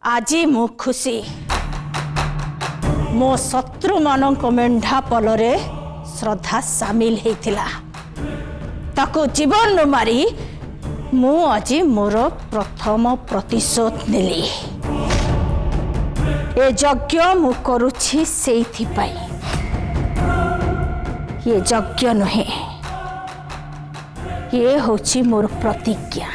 आज मु खुशी मो शत्रु मानक मेंढा पलरे श्रद्धा सामिल होइथिला ताको जीवन नु मारी मु आज मोर प्रथम प्रतिशोध नेली। ए यज्ञ मु करुछि सेइथि पाई। ये यज्ञ नुहे, ये होछि मोर प्रतिज्ञा।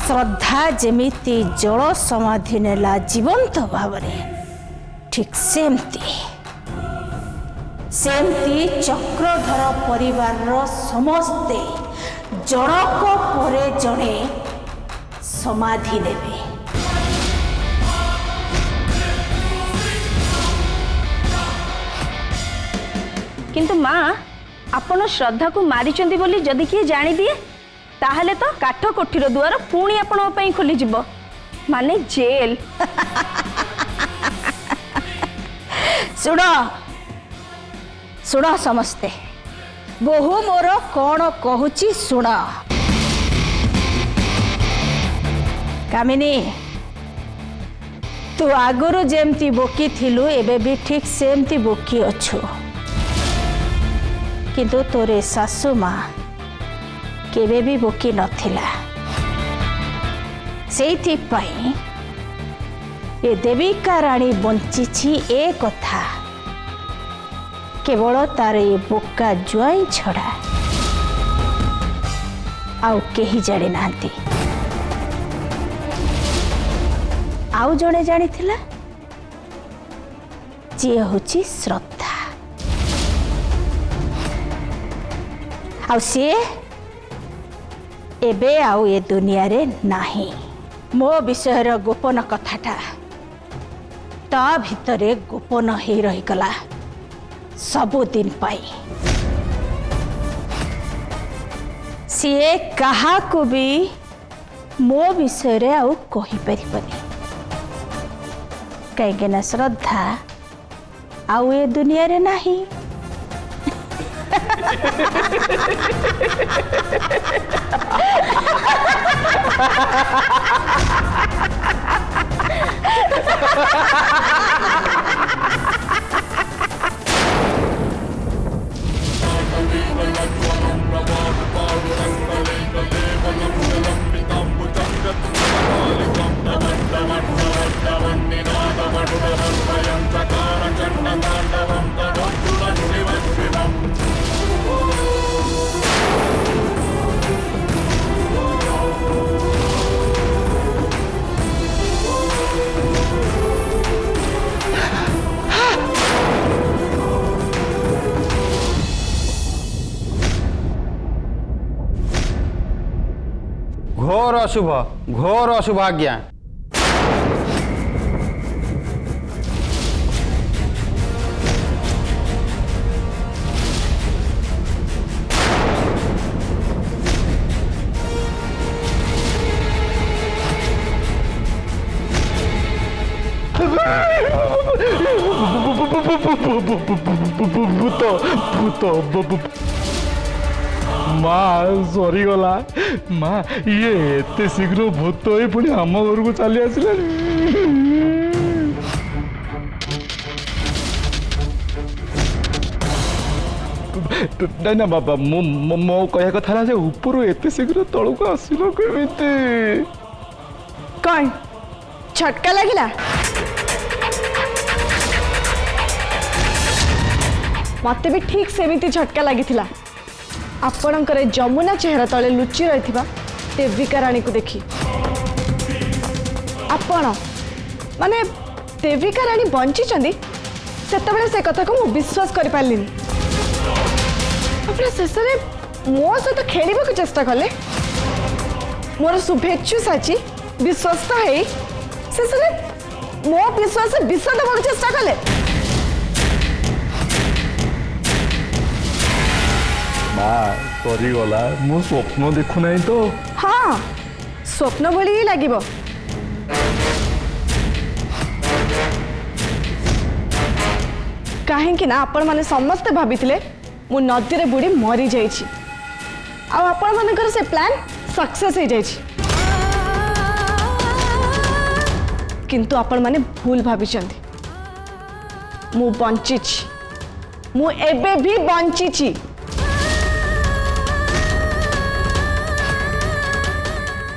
श्रद्धा जेमिति जल समाधि नेला जीवंत भावरे ठीक सेमती चक्रधर परिवार समस्ते जनक परे जणे समाधि नेबे। किंतु माँ आपण श्रद्धा को मारिचंदी बोली जदि किए जानी दिए ताहले तो काठ कोठीर दुआर पुणी आपण पई खोली जिवो माने जेल। सुन सुन समस्ते बहु मोर कौन कहूची सुन। कामिनी तू आगुरु जेमती बोकी थिलु एबे भी ठीक सेमती बोकी अछु किंतु तोरे सासु माँ केबे भी बोकी नथिला। सेइथि पई ए देविका रानी बंचिछि ए कथा केवल तार ये बोका जुआई छड़ा आउ केही जानी नांती। आउ जणे जानी थिला जी होची श्रद्धा। आउ सी एबे आउ ए दुनिया रे नाही। मो विषय गोपन कथाटा ता भितरे गोपन ही रही गला सबुदिन पाई। सीए कहा को भी मो विषय रे आउ कहि परिबनी कहीं ना श्रद्धा आउ ए दुनिया रे नाही। घोर अशुभ आज्ञा। भूत माँ सरीगला माँ ये एते शीघ्र भूत ही पुणी आम घर को चली आसिले। ना ना बाबा मो कह कथा ना ऊपर एते शीघ्र तलू को आसिल केमिति कौन झटका लगिला? मते भी ठीक सेमिति झटका लगी। आपणकर जमुना चेहरा तले लुचि रही देविका रानी को देखी आपण माने देविका रानी बंची से कथा को मु विश्वास कर पारली। शेष में मो सहित खेल चेष्टा कले मोर शुभेच्छु साची विश्वस्त है शेष में मो विश्वास विष देवा चेष्टा कले। सरीगला मु स्वप्न देखु नहीं तो। हाँ स्वप्न भली ही लगे कहीं ना आपण मैंने समस्ते भाभी मु नदी रे बुड़ी मरी जाइछि आपण मानकर से प्लान सक्सेस हो जाइछि। किंतु आपण माने भूल भाबिचंदी मु बंची मु एबे भी बंची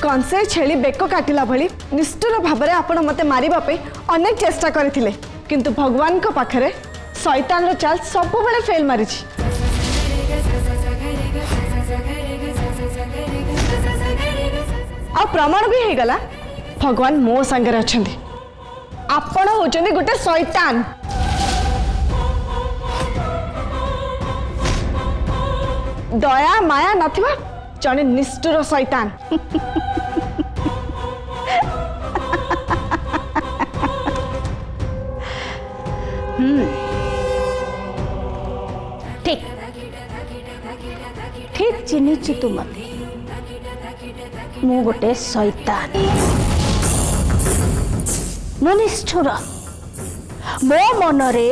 कंसे छेली बेक काटिला भली निष्ठुर भाबरे आपण मते मारिबा पे अनेक चेष्टा करथिले किंतु भगवान को पाखरे शैतान रो चाल सब बेले फेल मारिछि आ प्रमाण भी हे गला भगवान मो संगे अछंती आपण होचंदी गुटे शैतान दया माया नथिबा जने निष्ठुर शैतान ठीक ठीक चिन्हिचु तू मते मु गोटे शैतान मु निष्ठुर मो मनरे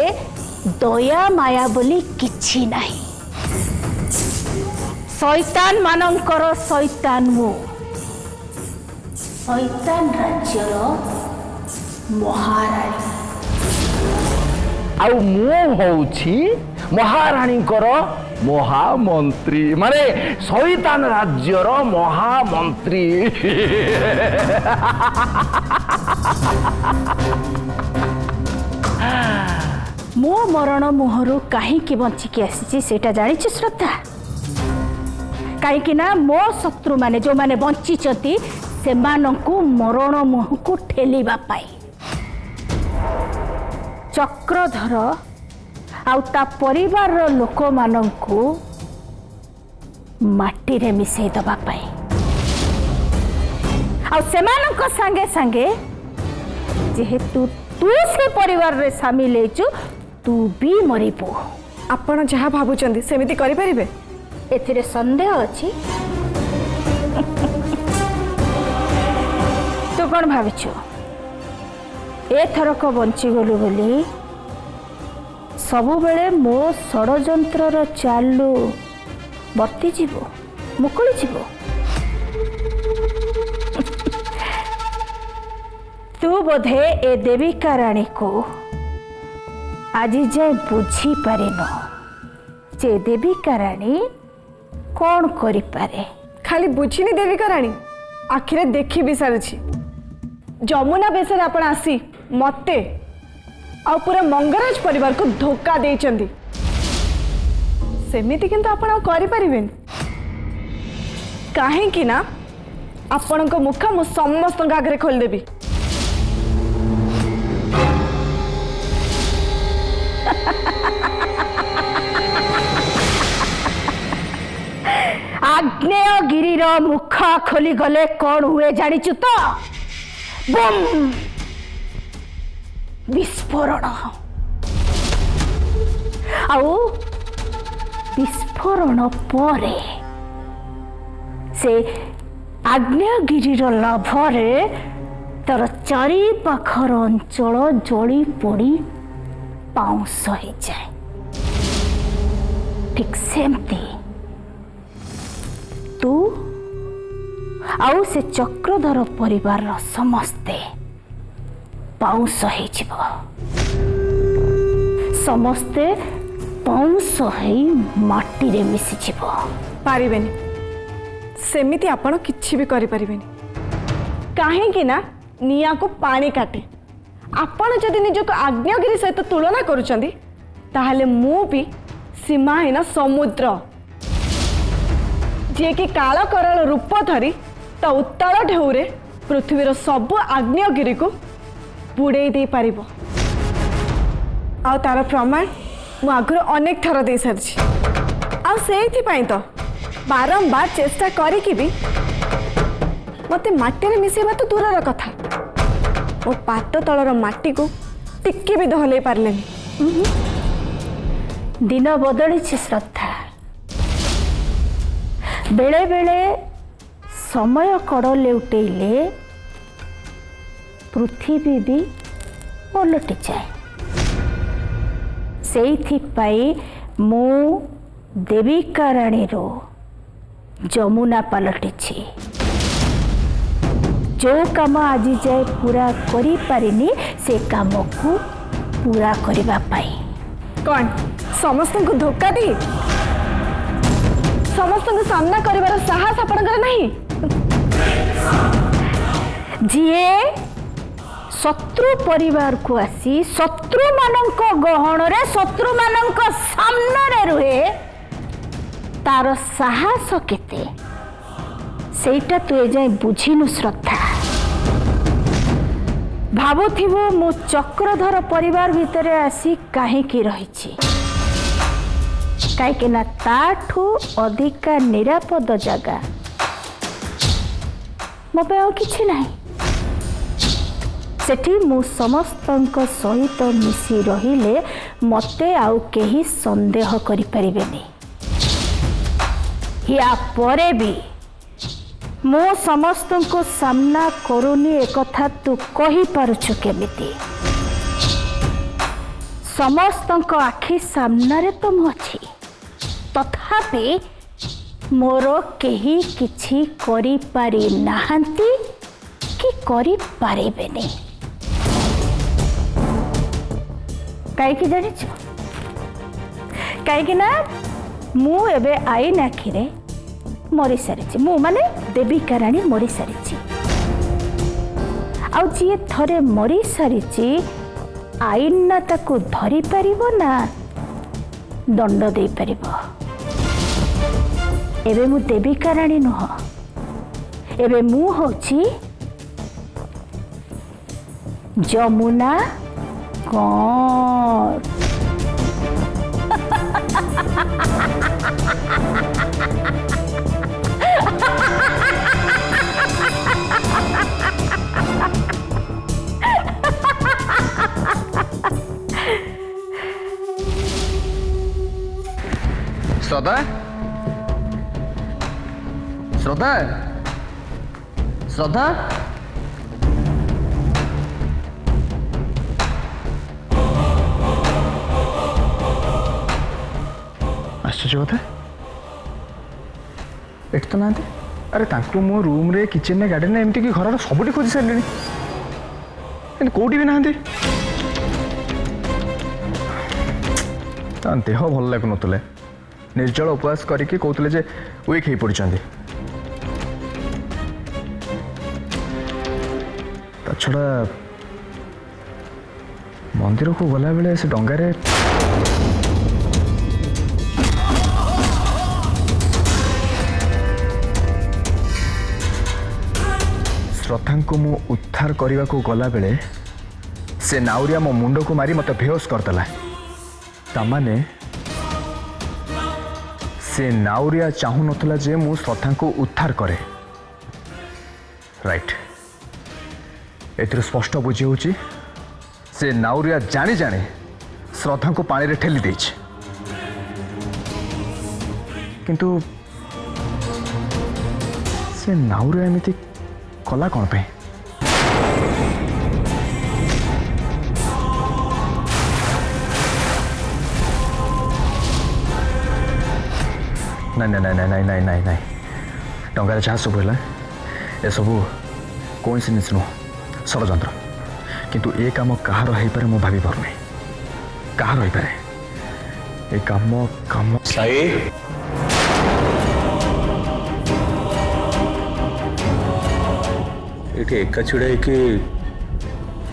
दया माया बोली किछि नाही शैतान मानकर शैतान मु शैतान राज्यर महाराणी आउ मु होउछि महाराणीकर महामंत्री माने शैतान राज्यर महामंत्री मो मरण मुहरु काहींकि बंचिकी आसी सेटा जानिछि श्रद्धा कहीं मो शत्रु माने जो माने बंची से मरण मुह को ठेलिबा पाई चक्रधर आउता परिवार लोक मानंकु माटी रे मिसई दबा पाई आ सेमानक संगे संगे जेहेतु तू से परिवार रे शामिल हेचु तू भी मरिबो आपण जहा भाबुचंदी सेमिति करि परिबे एथिरे संदेह अछि तू कौन भाविଛୁ एथरक बंची गलु बोली सबुबेले मो षड़यंत्रर चालू बर्ती जीव मुकुली जीव तू बोधे ए देविका रानी को आज जाए बुझी पारिन जे देविका रानी कौन करि पारे खाली बुझिनी देविका रानी आखिरे देखी भी सारी जमुना बेसर आपण आसी मते आ पूरा मंगराज परिवार को धोखा देइचंदी सेमिति किंतु आपण आ करि परिबेन काहे कि ना आपण को मुख मु समस्त आगे खोल देबी आग्नेयगिरी मुख खोली गले कौन हुए जानिचु तो बम विस्फोरण आउ विस्फोरण परे से आग्नेयगिरी लाभरे तर चारि पाखर अंचल जली पड़ी पाउंस हो जाए ठीक सेमती तू आउ से चक्रधर परिवार समस्ते पाउंस हो समस्ते पाउंस हो माटी रे मिसी जीव पारिबेनी सेमिति आपण किछि भी करि परिबेनी काहे कि ना निया को पानी काटे आपण जदि निजको आग्नेयगिरी सहित तुलना करूचंदी ताहले मु भी सीमाहीन समुद्र जे कि काल करल रूप धरी ता उत्तल ढेउरे पृथ्वीर सब आग्नेयगिरी को बुड़े दे पारिबो आ तार प्रमाण मु आगुर अनेक थर दे सारछि आ सेथि पई तो बारंबार चेष्टा करिकि भी मते माटी रे मिसेबा तो दूरर कथा ओ पात तलर माटी को टिक्की भी दहले पारलेनी दिन बदली श्रद्धा बेले बेले समय कड़ लेउटेले पृथ्वी भी पलटि जाए से मु देविका रानी रो जमुना पलटि जो काम आज जाए पूरा करी पारिनी से काम को पूरा करबा पाई। कौन समस्त को धोखा दी समस्त को सामना करिवार साहस आपनकर नहीं? जीए शत्रु परिवार को आसी शत्रु मानक गहन रे शत्रु मानक सामने रुहे तार साहस केते सेटा तु एजाए बुझिनु श्रद्धा। भावुथिबो मो चक्रधर परिवार भितर आसी काहेकि रहिछि काहेकि ना ताठू अधिका निरापद जगह मो पे और किछि नाही। सेठी मु समस्तंक सहित मिसी रहिले मते आउ केही संदेह करि परिबेनी। या परे भी मो समस्तंको सामना करूनी एकथा तू कही पारुछु केमिति? समस्तंको आखि सामना रे तो मु अछि तथापि मोर केही किछि करि पारि नाहंती कि करि पारिबेनी। काईकि जानिछ काईकि ना मु एबे आईन आखिरे मरी सारी मु माने देविका राणी मरी सारी आउ जी थरे मरी सारी आईन ना ताकू धरी पारिबो ना दंड दे पारिबो। एबे मु देविका राणी नुह एबे मु होची जमुना कौर। श्रद्धा श्रद्धा श्रद्धा आश्चर्य कथा एट तो ना अरे तांको मो रूम रे किचन रे गार्डन एमती कि घर सबुठी खोजी सारे कौटी भी ना देह भल लगुन निर्जल उपवास करके कहते जे वीक हो पड़ी छड़ा मंदिर को गला बेले से डंगारे श्रद्धा को मु उद्धार करने को गला बेले से नाउरिया मो मुंड को मारी मत बेहोश करदेला। तामाने से नाउरिया चाहू नथला जे मु श्रद्धा को उद्धार करे। राइट एतिर स्पष्ट बुझी होची से नाउरिया जानी जाने श्रद्धा को पानी रे ठेली देछि किंतु से नाउरिया एमिति कला कौन पे? नहीं नहीं नहीं नहीं नहीं नहीं नहीं टंगार जहाँ सब है ए सब कोइंसिडेंस नुह षड्यंत्र किंतु ए काम कहार हो पारे मु भाभी पार नहीं कहार हो पारे ए काम काम साई ये एका छिड़ा कि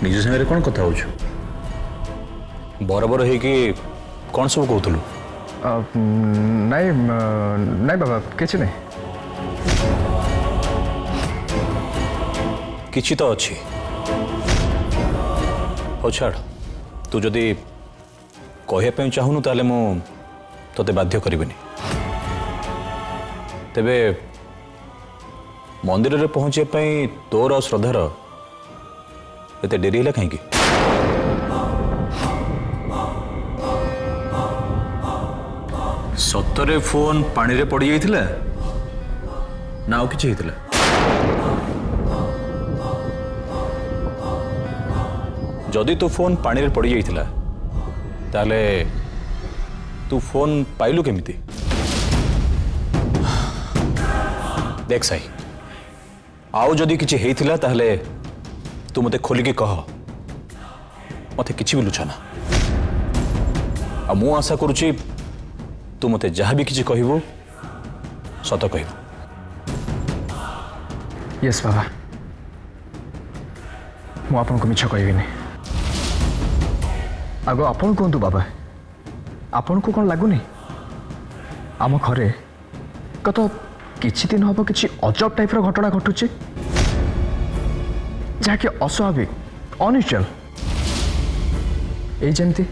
निज संगे कौन कथा हो बराबर है कि कौन सब कहूलु? नहीं नहीं बाबा किसी नहीं किछि तो अच्छी हो छाड़ तू जदि कहवाई चाहूनु ताले मु तोते बाध्य करिबेनी। तेबे मंदिर रे पहुंचे पई तोर और श्रद्धार एते डेरी होला कहीं? सतरे फोन पानी रे पड़ी जाइथिला ना और किछि हितला? जदि तू फोन पानी रे पड़ी जाइथिला ताले तू फोन पाइलु केमिति? देख साई आउ जदि किछि हेइथिला ताहले तू मते खोलिकी कह मते किछि भी लुचाना आ मु आशा करूची तू मते जहाँ भी किछि कहबो सत कहबो यस बाबा मु आपन को मिछ कहबिनी आगो आपन कहतु बाबा आपन को कौन लगुनि आम घरे गत किछि दिन हम किछि अजब टाइप घटना घटुची जहाँकि अस्वाभाविक अनयूजुअल ये जमती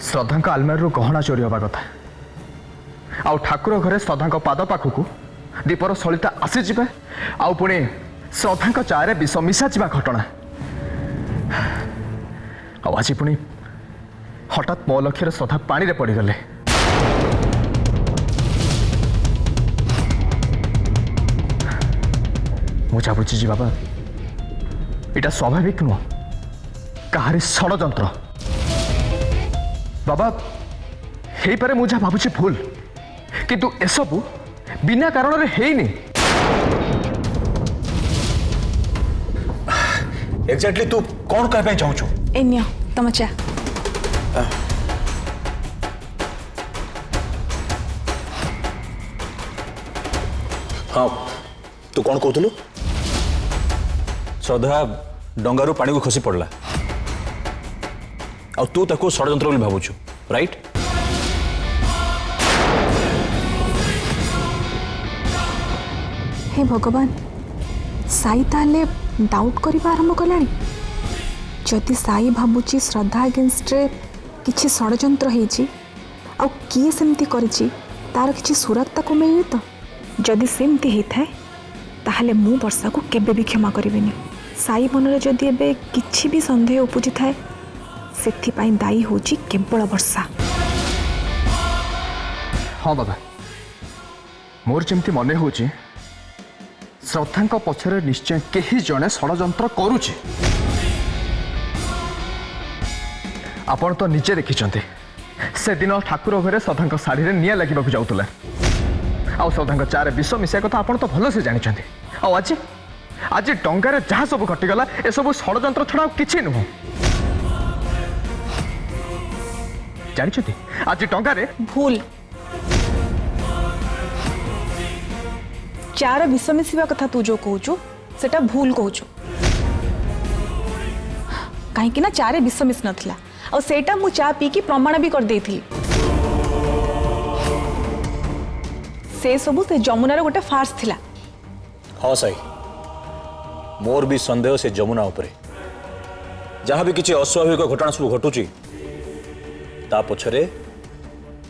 श्रद्धा आलमारी गहना चोरी हवा कथा आउ ठाकुर घरे श्रद्धा पाद पाखक दीपर सलिता आसीज आउ पुणी श्रद्धा चारे विष मिसा जा घटना आज पुणी हठात मो लक्ष्य श्रद्धा पानी रे पड़गले मुझा बुझी बाबा इटा स्वाभाविक नुह कहारी षड्यंत्र बाबा हे पारे मुझा भावुची भूल किंतु एसबू बिना कारण रे हेइनी एग्जैक्टली तू कौन कह पे चाहू ए नियो तम चा हाँ तू कौन कहतलु श्रद्धा डंगारू पानी को खसी पड़ला आ तू ताको षड्यंत्र बोली भावुछु राइट हे भगवान साई ताले डाउट करबा आरंभ कलानी जदि साई भाबुची श्रद्धा अगेंस्ट रे किछि षड्यंत्र हेछि आ किए सेमती करिछि तार किछि सुरक्षा को मिले तो जदि सेमती हेथाय ताहले मु वर्षा को केबे भी क्षमा करिवेनी साई मनरे जदि एबे किछि भी संदेह उपजि थाए सेथि पई दायी होछि केवल वर्षा हाँ बाबा मोर जमती मने होछि श्रद्धा पछरे निश्चय केही जने षड्यंत्र करुछि आपण तो निजे देखिछन्ते से दिन ठाकुर घरे श्रद्धा शाढ़ी रे निया लागिबाकु जाउतला आ श्रद्धा चारे विष मिसा कथा आपण तो भल से जानिछन्ते आ आज आज डंगारे जहाँ सब घटिगला ए सब षड्यंत्र छड़ा किछि नुह जानिछन्ते आज डंगारे भूल चार विष मिसिबा कथा तू जो कहूचु सेटा भूल कहूचु कहीं ना चारे विष मिस नथिला और सेटा मु चा पी की प्रमाण भी कर देथि से सबु से जमुनार गोटे फार्स थिला हाँ साई मोर भी संदेह से जमुना उपरे जहाँ भी किसी अस्वाभाविक घटना सब घटुची ता पछरे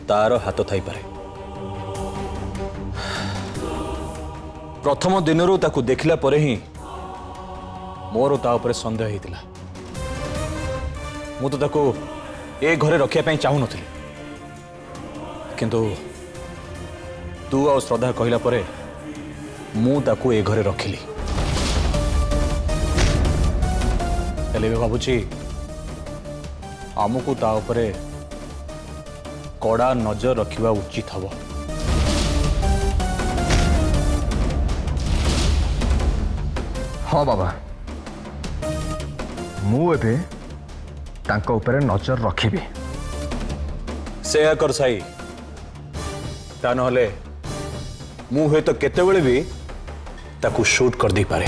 तार हाथ थाई पारे प्रथम दिनरू ताकू देखला परे ही मोर ता उपरे संदेह हेतिला मु तो ताकू ए घरे रखिया पई चाहू नथिली किंतु तू आ श्रद्धा कहला परे मु ताकू ए घरे रखिली हेले भावुची आमको ता उपरे कड़ा नजर रखिबा उचित हबो हाँ बाबा मु एबे तांको ऊपर नजर रखिबी से कर साई ता नहले मु हे तो केते बेले भी ताकू शूट कर दी पारे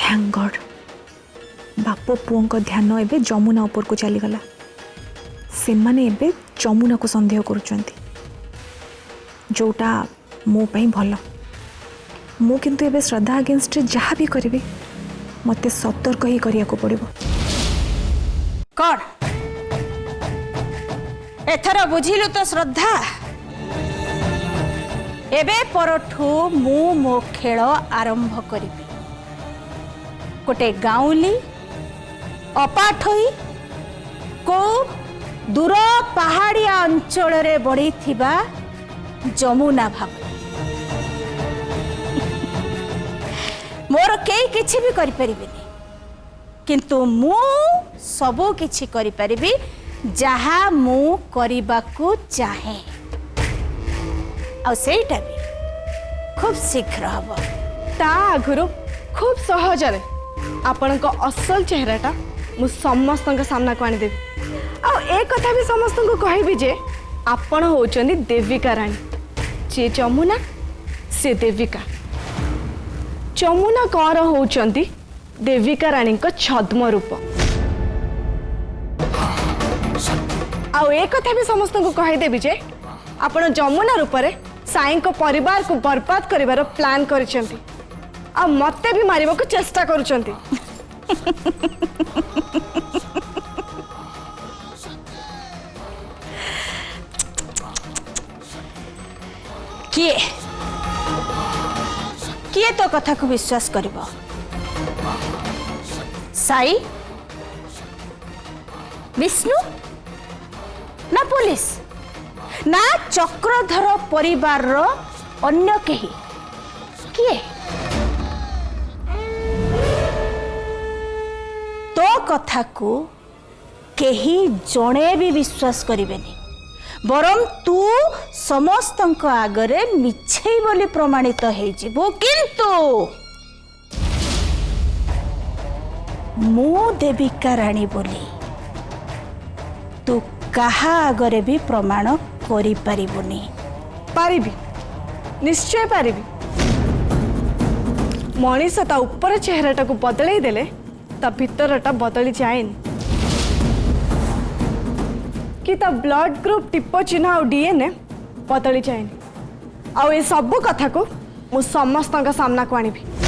थैंक गॉड बाप पुओं को ध्यान एबे जमुना ऊपर को चली गला से माने एबे जमुना को संदेह करुचंती जोटा मो पई भलो मो किंतु एबे श्रद्धा अगेंस्ट जहाँ भी करेबे मते सतर्क ही करिया को पड़िबो कौन एथर बुझिलु तो श्रद्धा एबे परठू मु मो खेल आरंभ करी गोटे गाउली अपाठई को दूर पहाड़िया अंचल रे बढ़ी थिबा जमुना भाग मोर केई किछि भी करि परिबिनी किंतु मु सबो किछि करि परिबी जहा मु करिबाकू चाहे आ सेटा भी खूब शीघ्र हबो ता आगुरु खूब सहजरे आपणक असल चेहराटा मु समस्त सामना को आनीदेवी आ ए कथा भी समस्त को कहबी जे आपण होचंदी देविका रानी जे जमुना से देविका जमुना कौर होचंदी देविका रानी को छद्म रूप आ ए कथा भी समस्त को कहीदेवी जे आपण जमुना रूप रे साई को परिवार को बर्बाद करिवार प्लान करिसेंती आ मते भी मारिबा को चेष्टा करूचंती किए किए तो कथा को विश्वास करिबो साई विष्णु ना पुलिस ना चक्रधर परिवार रो अन्य केही किए तो कथा को केही जणे भी विश्वास करिवेनी बरम तू समस्त आगरे मिछे बोली प्रमाणित हो किंतु मु देविका रानी बोली तू कहा आगरे भी प्रमाण करि परिबुनी पारिबी निश्चय पारिबी मनीष ता ऊपर चेहराटा को बदलाई देले ता भितरटा बदली जाएनी कि ता ब्लड ग्रुप टिप चिन्ह और डीएनए बदली जाएनी आ ए सब कथा को मु समस्त सामना को आनिबी